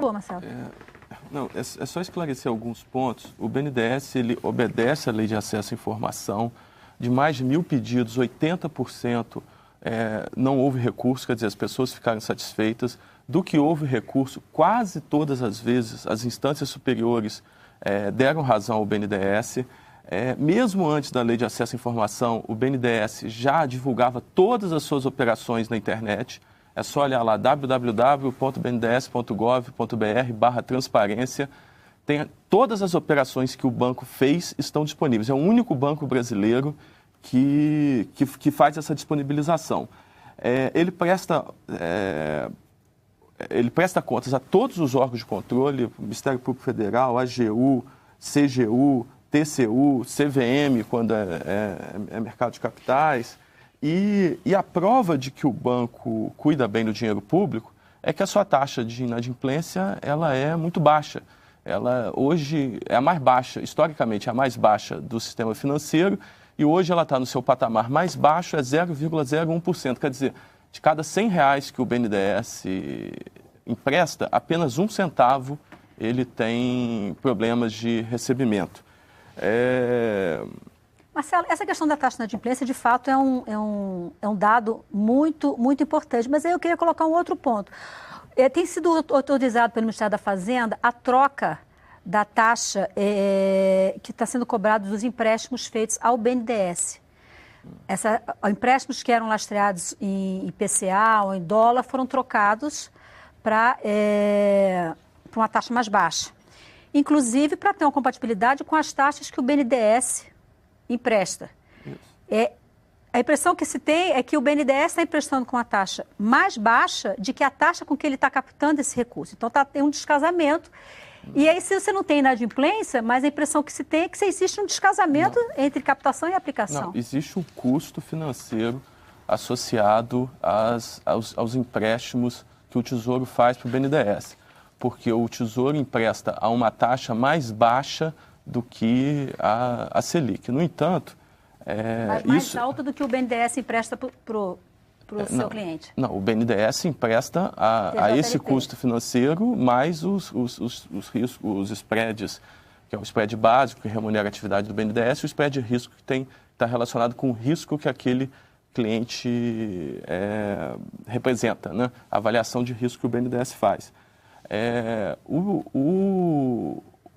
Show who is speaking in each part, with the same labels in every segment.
Speaker 1: favor, Marcelo.
Speaker 2: Não, é só esclarecer alguns pontos. O BNDES, ele obedece à Lei de Acesso à Informação. De mais de 1.000 pedidos, 80% não houve recurso, quer dizer, as pessoas ficaram satisfeitas. Do que houve recurso, quase todas as vezes, as instâncias superiores deram razão ao BNDES. Mesmo antes da Lei de Acesso à Informação, o BNDES já divulgava todas as suas operações na internet. É só olhar lá, www.bndes.gov.br/transparência. Todas as operações que o banco fez estão disponíveis. É o único banco brasileiro que faz essa disponibilização. Ele presta contas a todos os órgãos de controle, Ministério Público Federal, AGU, CGU, TCU, CVM, quando é mercado de capitais. E a prova de que o banco cuida bem do dinheiro público é que a sua taxa de inadimplência ela é muito baixa. Ela hoje é a mais baixa, historicamente, é a mais baixa do sistema financeiro, e hoje ela está no seu patamar mais baixo, é 0,01%. Quer dizer, de cada R$100 que o BNDES empresta, apenas 1 centavo ele tem problemas de recebimento.
Speaker 1: Marcelo, essa questão da taxa de inadimplência, de fato, é um dado muito, muito importante. Mas aí eu queria colocar um outro ponto. Tem sido autorizado pelo Ministério da Fazenda a troca da taxa que está sendo cobrada dos empréstimos feitos ao BNDES. Empréstimos que eram lastreados em IPCA ou em dólar foram trocados para uma taxa mais baixa. Inclusive para ter uma compatibilidade com as taxas que o BNDES empresta. A impressão que se tem é que o BNDES está emprestando com a taxa mais baixa de que a taxa com que ele está captando esse recurso. Então, tem um descasamento. E aí, se você não tem inadimplência, mas a impressão que se tem é que existe um descasamento entre captação e aplicação.
Speaker 2: Não, existe um custo financeiro associado aos empréstimos que o Tesouro faz para o BNDES. Porque o Tesouro empresta a uma taxa mais baixa do que a Selic. No entanto,
Speaker 1: mais alta do que o BNDES empresta para o seu cliente.
Speaker 2: Não, o BNDES empresta a esse custo financeiro mais os riscos, os spreads, que é o spread básico que remunera a atividade do BNDES, e o spread de risco que está relacionado com o risco que aquele cliente representa, né? A avaliação de risco que o BNDES faz.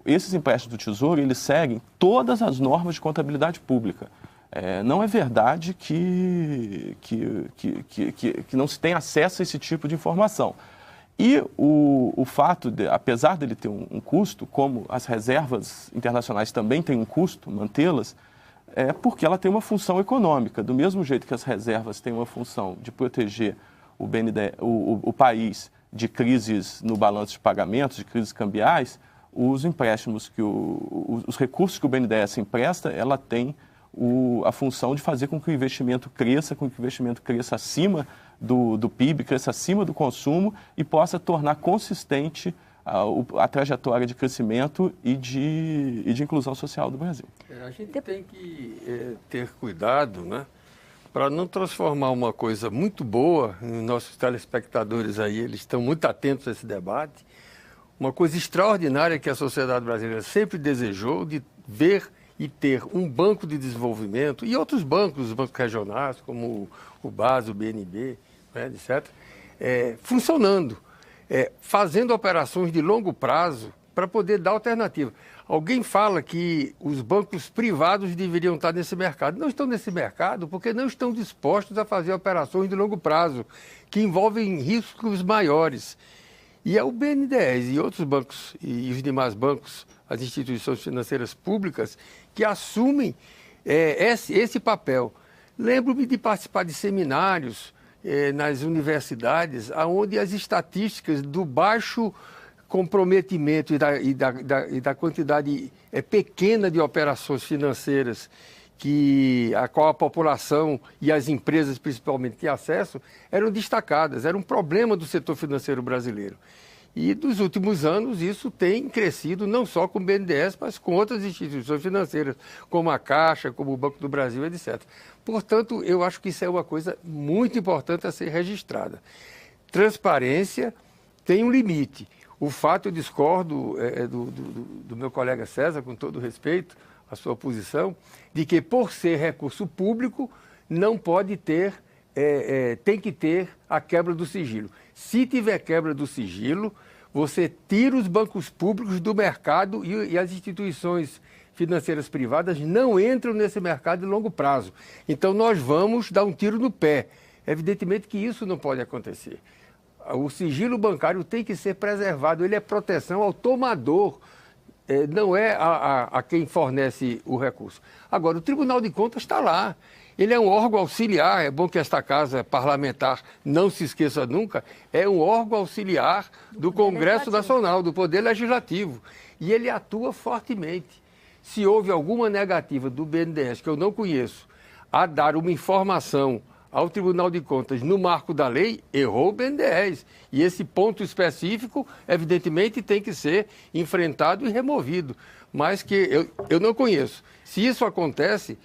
Speaker 2: Esses empréstimos do Tesouro, eles seguem todas as normas de contabilidade pública. Não é verdade que não se tem acesso a esse tipo de informação. E o fato, apesar dele ter um custo, como as reservas internacionais também têm um custo, mantê-las, é porque ela tem uma função econômica. Do mesmo jeito que as reservas têm uma função de proteger o país de crises no balanço de pagamentos, de crises cambiais, os empréstimos, os recursos que o BNDES empresta, ela tem a função de fazer com que o investimento cresça, acima do PIB, cresça acima do consumo e possa tornar consistente a trajetória de crescimento e de inclusão social do Brasil.
Speaker 3: A gente tem que ter cuidado, né, para não transformar uma coisa muito boa, nossos telespectadores aí, eles estão muito atentos a esse debate, uma coisa extraordinária que a sociedade brasileira sempre desejou, de ver e ter um banco de desenvolvimento e outros bancos, os bancos regionais, como o BAS, o BNB, né, etc., funcionando, fazendo operações de longo prazo para poder dar alternativa. Alguém fala que os bancos privados deveriam estar nesse mercado. Não estão nesse mercado porque não estão dispostos a fazer operações de longo prazo, que envolvem riscos maiores. E é o BNDES e outros bancos, e os demais bancos, as instituições financeiras públicas, que assumem esse papel. Lembro-me de participar de seminários nas universidades, onde as estatísticas do baixo comprometimento e da quantidade pequena de operações financeiras a qual a população e as empresas principalmente têm acesso, eram destacadas, era um problema do setor financeiro brasileiro. E nos últimos anos isso tem crescido não só com o BNDES, mas com outras instituições financeiras, como a Caixa, como o Banco do Brasil, etc. Portanto, eu acho que isso é uma coisa muito importante a ser registrada. Transparência tem um limite. O fato, eu discordo do meu colega César, com todo respeito à sua posição, de que por ser recurso público não pode ter, tem que ter a quebra do sigilo. Se tiver quebra do sigilo, você tira os bancos públicos do mercado e as instituições financeiras privadas não entram nesse mercado de longo prazo. Então nós vamos dar um tiro no pé. Evidentemente que isso não pode acontecer. O sigilo bancário tem que ser preservado, ele é proteção ao tomador, não é a quem fornece o recurso. Agora, o Tribunal de Contas está lá. Ele é um órgão auxiliar, é bom que esta casa parlamentar não se esqueça nunca, é um órgão auxiliar do Congresso Nacional, do Poder Legislativo. E ele atua fortemente. Se houve alguma negativa do BNDES, que eu não conheço, a dar uma informação ao Tribunal de Contas no marco da lei, errou o BNDES. E esse ponto específico, evidentemente, tem que ser enfrentado e removido. Mas que eu não conheço. Se isso acontece,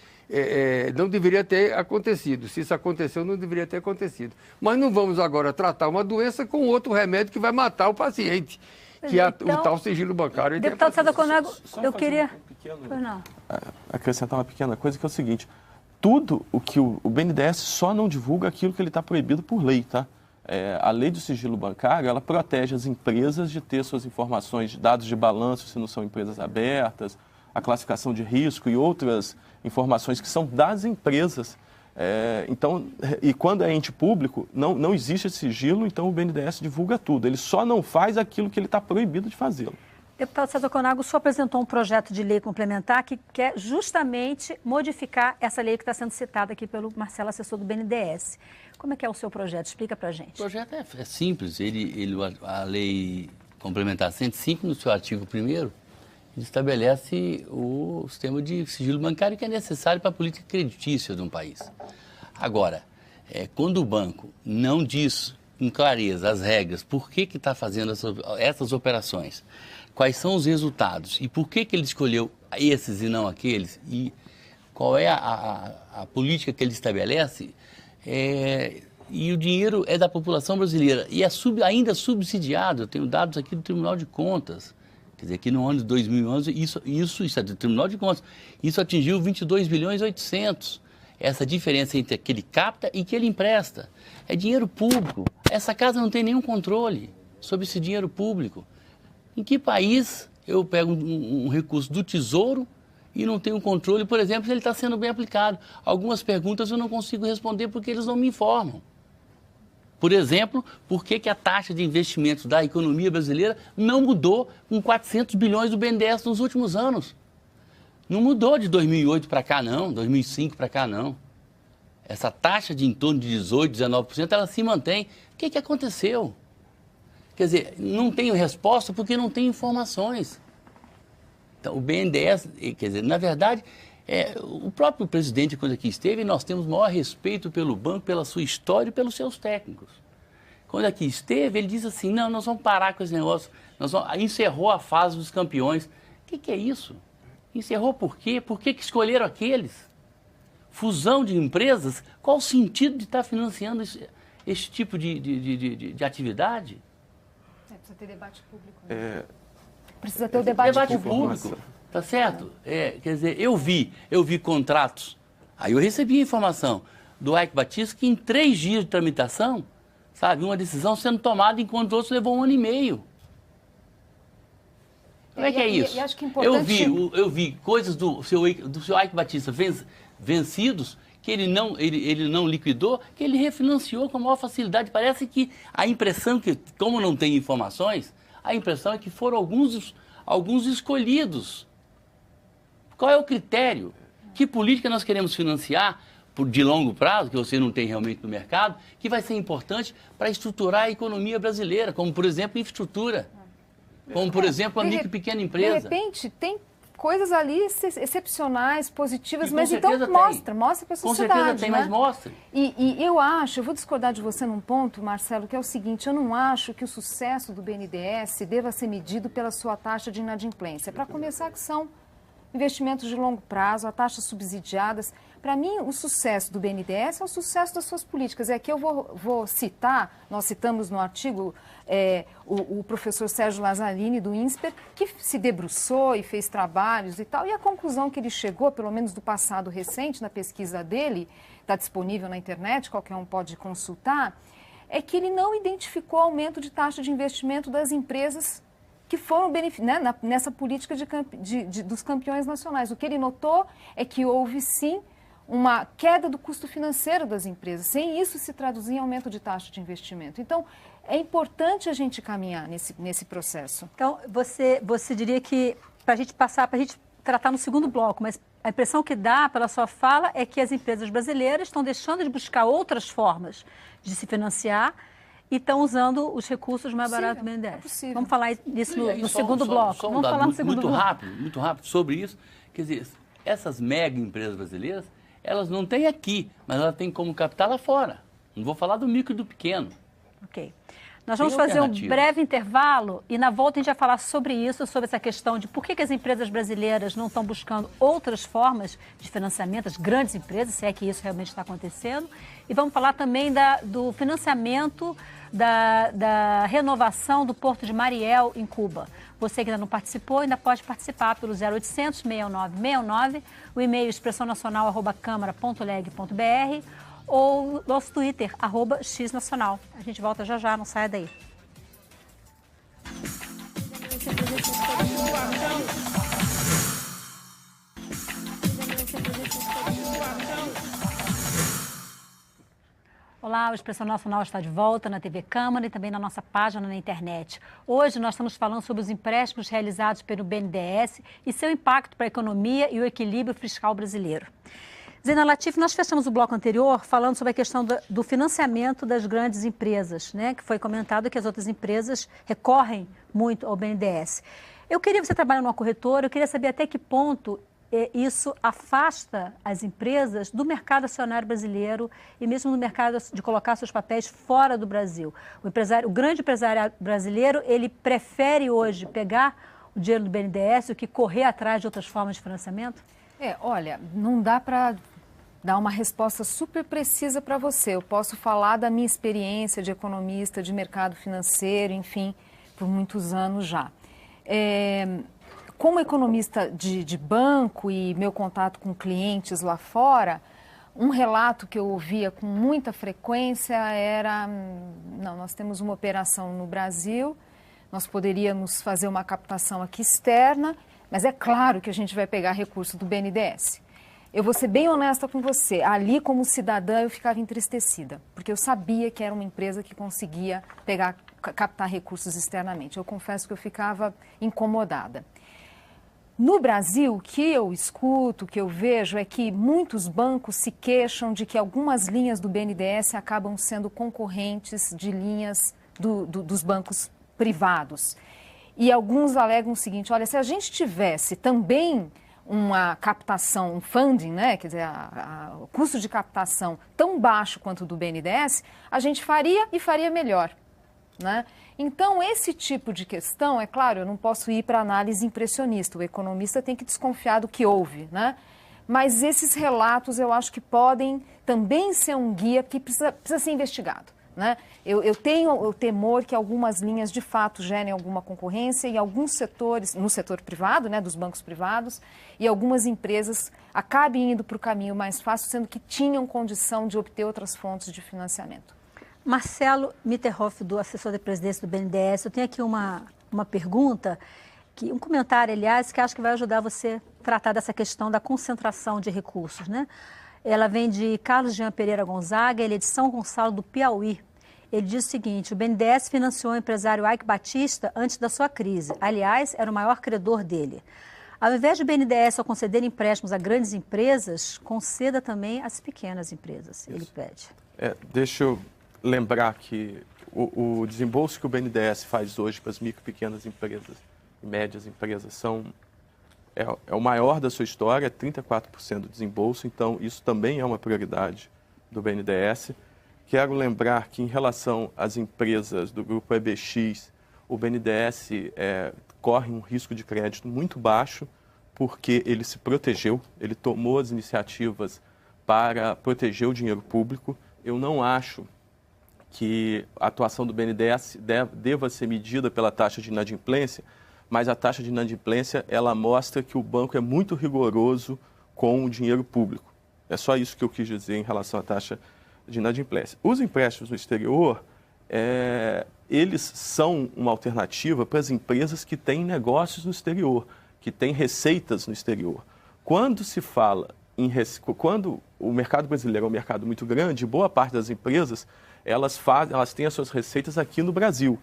Speaker 3: não deveria ter acontecido. Se isso aconteceu, não deveria ter acontecido. Mas não vamos agora tratar uma doença com outro remédio que vai matar o paciente, que é o tal sigilo bancário.
Speaker 1: Deputado César Conago, eu queria...
Speaker 2: acrescentar uma pequena coisa, que é o seguinte: tudo o que o BNDES só não divulga aquilo que ele está proibido por lei, tá? A lei do sigilo bancário, ela protege as empresas de ter suas informações, dados de balanço, se não são empresas abertas, a classificação de risco e outras informações que são das empresas. Então, e quando é ente público, não existe esse sigilo, então o BNDES divulga tudo. Ele só não faz aquilo que ele está proibido de fazê-lo.
Speaker 1: Deputado César Conago, o senhor apresentou um projeto de lei complementar que quer justamente modificar essa lei que está sendo citada aqui pelo Marcelo, assessor do BNDES. Como é que é o seu projeto? Explica para a gente.
Speaker 4: O projeto é simples. A lei complementar 105, no seu artigo 1º, estabelece o sistema de sigilo bancário que é necessário para a política creditícia de um país. Agora, quando o banco não diz com clareza as regras, por que está fazendo essas operações, quais são os resultados e por que ele escolheu esses e não aqueles, e qual é a política que ele estabelece, e o dinheiro é da população brasileira e ainda subsidiado. Eu tenho dados aqui do Tribunal de Contas, quer dizer, que no ano de 2011, isso é do Tribunal de Contas, isso atingiu 22 bilhões e 800. Essa diferença entre que ele capta e que ele empresta. É dinheiro público. Essa casa não tem nenhum controle sobre esse dinheiro público. Em que país eu pego um recurso do Tesouro e não tenho controle, por exemplo, se ele está sendo bem aplicado? Algumas perguntas eu não consigo responder porque eles não me informam. Por exemplo, por que a taxa de investimentos da economia brasileira não mudou com 400 bilhões do BNDES nos últimos anos? Não mudou de 2008 para cá, não, 2005 para cá, não. Essa taxa de em torno de 18%, 19%, ela se mantém. O que aconteceu? Quer dizer, não tenho resposta porque não tenho informações. Então, o BNDES, quer dizer, na verdade, o próprio presidente, quando aqui esteve, nós temos o maior respeito pelo banco, pela sua história e pelos seus técnicos. Quando aqui esteve, ele disse assim: não, nós vamos parar com esse negócio, encerrou a fase dos campeões. O que é isso? Encerrou por quê? Por que escolheram aqueles? Fusão de empresas? Qual o sentido de estar financiando esse tipo de atividade?
Speaker 5: Precisa ter debate público. Precisa ter o debate
Speaker 4: público. Tá certo? Quer dizer, eu vi contratos, aí eu recebi a informação do Ike Batista que em 3 dias de tramitação, sabe, uma decisão sendo tomada enquanto outros levou 1 ano e meio. Como é que é isso?
Speaker 5: Acho que é importante...
Speaker 4: eu vi coisas do seu Ike Batista vencidos, que ele não liquidou, que ele refinanciou com maior facilidade. Parece que a impressão, que como não tem informações, a impressão é que foram alguns escolhidos. Qual é o critério? Que política nós queremos financiar de longo prazo, que você não tem realmente no mercado, que vai ser importante para estruturar a economia brasileira, como, por exemplo, infraestrutura. Como, por exemplo, a micro e pequena empresa.
Speaker 5: De repente, tem coisas ali excepcionais, positivas, mas então mostra para a sociedade.
Speaker 4: Com certeza tem, mas mostra.
Speaker 5: E eu vou discordar de você num ponto, Marcelo, que é o seguinte: eu não acho que o sucesso do BNDES deva ser medido pela sua taxa de inadimplência. Para começar, que são investimentos de longo prazo, a taxas subsidiadas. Para mim, o sucesso do BNDES é o sucesso das suas políticas. É que eu vou citar, nós citamos no artigo o professor Sérgio Lazzarini, do INSPER, que se debruçou e fez trabalhos e tal, e a conclusão que ele chegou, pelo menos do passado recente, na pesquisa dele, está disponível na internet, qualquer um pode consultar, é que ele não identificou aumento de taxa de investimento das empresas que foram nessa política dos campeões nacionais. O que ele notou é que houve, sim, uma queda do custo financeiro das empresas, sem isso se traduzir em aumento de taxa de investimento. Então, é importante a gente caminhar nesse processo.
Speaker 1: Então, você diria que, para a gente tratar no segundo bloco, mas a impressão que dá pela sua fala é que as empresas brasileiras estão deixando de buscar outras formas de se financiar e estão usando os recursos mais baratos do BNDES.
Speaker 5: É possível.
Speaker 1: Vamos falar disso no segundo bloco.
Speaker 4: Vamos falar no segundo bloco. Muito rápido sobre isso. Quer dizer, essas mega empresas brasileiras, elas não têm aqui, mas elas têm como captar lá fora. Não vou falar do micro e do pequeno.
Speaker 1: Ok. Nós vamos fazer um breve intervalo e na volta a gente vai falar sobre isso, sobre essa questão de por que as empresas brasileiras não estão buscando outras formas de financiamento, as grandes empresas, se é que isso realmente está acontecendo. E vamos falar também do financiamento da renovação do Porto de Mariel, em Cuba. Você que ainda não participou, ainda pode participar pelo 0800 6969, o e-mail expressãonacional@câmara.leg.br ou nosso Twitter, @xnacional. A gente volta já já, não saia daí. Olá, o Expressão Nacional está de volta na TV Câmara e também na nossa página na internet. Hoje nós estamos falando sobre os empréstimos realizados pelo BNDES e seu impacto para a economia e o equilíbrio fiscal brasileiro. Zena Latif, nós fechamos o bloco anterior falando sobre a questão do financiamento das grandes empresas, né? Que foi comentado que as outras empresas recorrem muito ao BNDES. Você trabalha numa corretora, eu queria saber até que ponto isso afasta as empresas do mercado acionário brasileiro e mesmo do mercado de colocar seus papéis fora do Brasil. O grande empresário brasileiro, ele prefere hoje pegar o dinheiro do BNDES do que correr atrás de outras formas de financiamento?
Speaker 5: Olha, não dá para dar uma resposta super precisa para você. Eu posso falar da minha experiência de economista, de mercado financeiro, enfim, por muitos anos já. Como economista de banco e meu contato com clientes lá fora, um relato que eu ouvia com muita frequência era: não, nós temos uma operação no Brasil, nós poderíamos fazer uma captação aqui externa, mas é claro que a gente vai pegar recurso do BNDES. Eu vou ser bem honesta com você, ali como cidadã eu ficava entristecida, porque eu sabia que era uma empresa que conseguia captar recursos externamente. Eu confesso que eu ficava incomodada. No Brasil, o que eu escuto, o que eu vejo é que muitos bancos se queixam de que algumas linhas do BNDES acabam sendo concorrentes de linhas dos bancos privados. E alguns alegam o seguinte: olha, se a gente tivesse também uma captação, um funding, né, quer dizer, o custo de captação tão baixo quanto o do BNDES, a gente faria e faria melhor, né? Então, esse tipo de questão, é claro, eu não posso ir para análise impressionista, o economista tem que desconfiar do que houve, né? Mas esses relatos eu acho que podem também ser um guia que precisa ser investigado, né? Eu tenho o temor que algumas linhas de fato gerem alguma concorrência e alguns setores, no setor privado, né, dos bancos privados, e algumas empresas acabem indo para o caminho mais fácil, sendo que tinham condição de obter outras fontes de financiamento.
Speaker 1: Marcelo Mitterhoff, do assessor de presidência do BNDES, eu tenho aqui uma pergunta, um comentário, aliás, que acho que vai ajudar você a tratar dessa questão da concentração de recursos, né? Ela vem de Carlos Jean Pereira Gonzaga, ele é de São Gonçalo do Piauí. Ele diz o seguinte: o BNDES financiou o empresário Ike Batista antes da sua crise. Aliás, era o maior credor dele. Ao invés do BNDES só conceder empréstimos a grandes empresas, conceda também às pequenas empresas, ele pede.
Speaker 2: Deixa eu lembrar que o desembolso que o BNDES faz hoje para as micro e pequenas empresas e médias empresas é o maior da sua história, 34% do desembolso, então isso também é uma prioridade do BNDES. Quero lembrar que, em relação às empresas do grupo EBX, o BNDES corre um risco de crédito muito baixo, porque ele se protegeu, ele tomou as iniciativas para proteger o dinheiro público. Eu não acho que a atuação do BNDES deva ser medida pela taxa de inadimplência, mas a taxa de inadimplência, ela mostra que o banco é muito rigoroso com o dinheiro público. É só isso que eu quis dizer em relação à taxa de inadimplência. Os empréstimos no exterior, eles são uma alternativa para as empresas que têm negócios no exterior, que têm receitas no exterior. Quando se fala quando o mercado brasileiro é um mercado muito grande, boa parte das empresas, elas têm as suas receitas aqui no Brasil.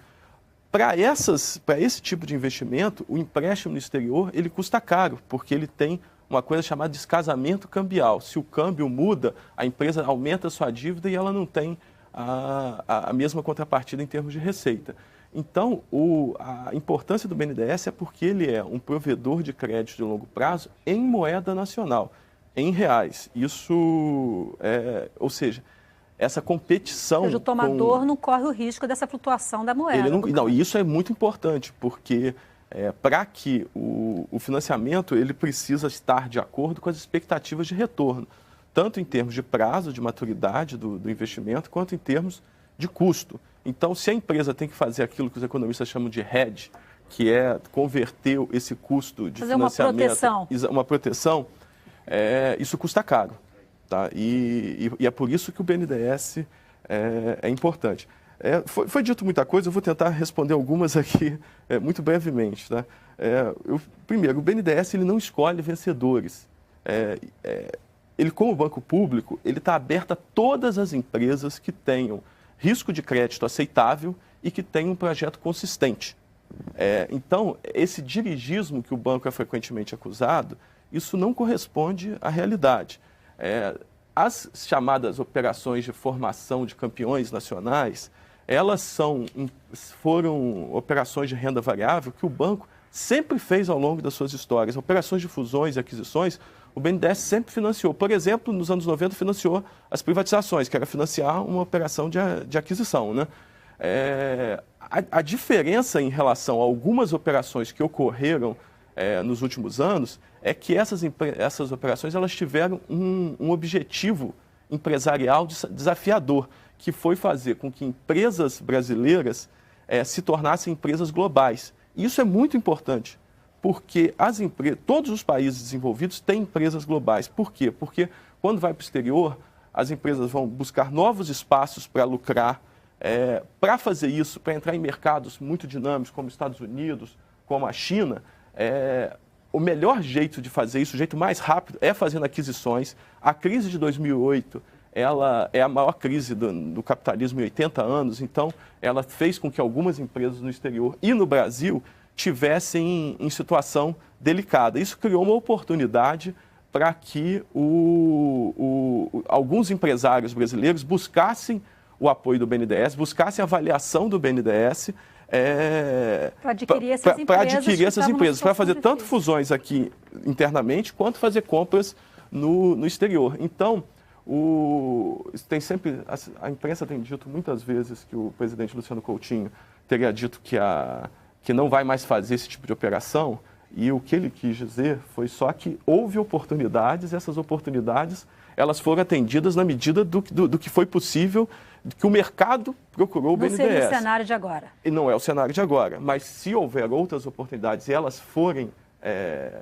Speaker 2: Para esse tipo de investimento, o empréstimo no exterior, ele custa caro, porque ele tem uma coisa chamada descasamento cambial. Se o câmbio muda, a empresa aumenta a sua dívida e ela não tem a mesma contrapartida em termos de receita. Então, a importância do BNDES é porque ele é um provedor de crédito de longo prazo em moeda nacional, em reais. Isso, ou seja, essa competição...
Speaker 1: O tomador não corre o risco dessa flutuação da moeda.
Speaker 2: E isso é muito importante, porque para que o financiamento ele precisa estar de acordo com as expectativas de retorno, tanto em termos de prazo, de maturidade do investimento, quanto em termos de custo. Então, se a empresa tem que fazer aquilo que os economistas chamam de hedge, que é converter esse custo de financiamento... Uma proteção, isso custa caro. Tá? E é por isso que o BNDES é importante. Foi dito muita coisa, eu vou tentar responder algumas aqui muito brevemente. Tá? Primeiro, o BNDES ele não escolhe vencedores. Ele, como banco público, ele está aberto a todas as empresas que tenham risco de crédito aceitável e que tenham um projeto consistente. Então, esse dirigismo que o banco é frequentemente acusado, isso não corresponde à realidade. As chamadas operações de formação de campeões nacionais, elas foram operações de renda variável que o banco sempre fez ao longo das suas histórias. Operações de fusões e aquisições, o BNDES sempre financiou. Por exemplo, nos anos 90 financiou as privatizações, que era financiar uma operação de aquisição. Né? A diferença em relação a algumas operações que ocorreram nos últimos anos é que essas operações elas tiveram um objetivo empresarial desafiador, que foi fazer com que empresas brasileiras se tornassem empresas globais. E isso é muito importante, porque todos os países desenvolvidos têm empresas globais. Por quê? Porque quando vai para o exterior, as empresas vão buscar novos espaços para lucrar. Para fazer isso, para entrar em mercados muito dinâmicos, como os Estados Unidos, como a China, o melhor jeito de fazer isso, o jeito mais rápido, é fazendo aquisições. A crise de 2008, ela é a maior crise do capitalismo em 80 anos, então ela fez com que algumas empresas no exterior e no Brasil tivessem em situação delicada. Isso criou uma oportunidade para que alguns empresários brasileiros buscassem o apoio do BNDES, buscassem a avaliação do BNDES
Speaker 1: para adquirir essas empresas,
Speaker 2: para fazer tanto fusões aqui internamente, quanto fazer compras no exterior. Então, a imprensa tem dito muitas vezes que o presidente Luciano Coutinho teria dito que não vai mais fazer esse tipo de operação, e o que ele quis dizer foi só que houve oportunidades, e essas oportunidades elas foram atendidas na medida do que foi possível, que o mercado procurou o BNDES.
Speaker 1: Não seria o cenário de agora.
Speaker 2: E não é o cenário de agora, mas se houver outras oportunidades e elas forem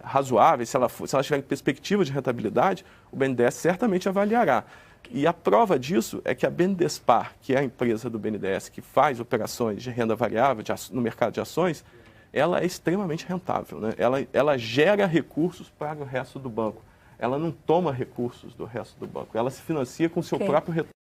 Speaker 2: razoáveis, se elas tiverem perspectiva de rentabilidade, o BNDES certamente avaliará. E a prova disso é que a BNDESPAR, que é a empresa do BNDES que faz operações de renda variável no mercado de ações, ela é extremamente rentável. Né? Ela gera recursos para o resto do banco. Ela não toma recursos do resto do banco. Ela se financia com o seu próprio retorno.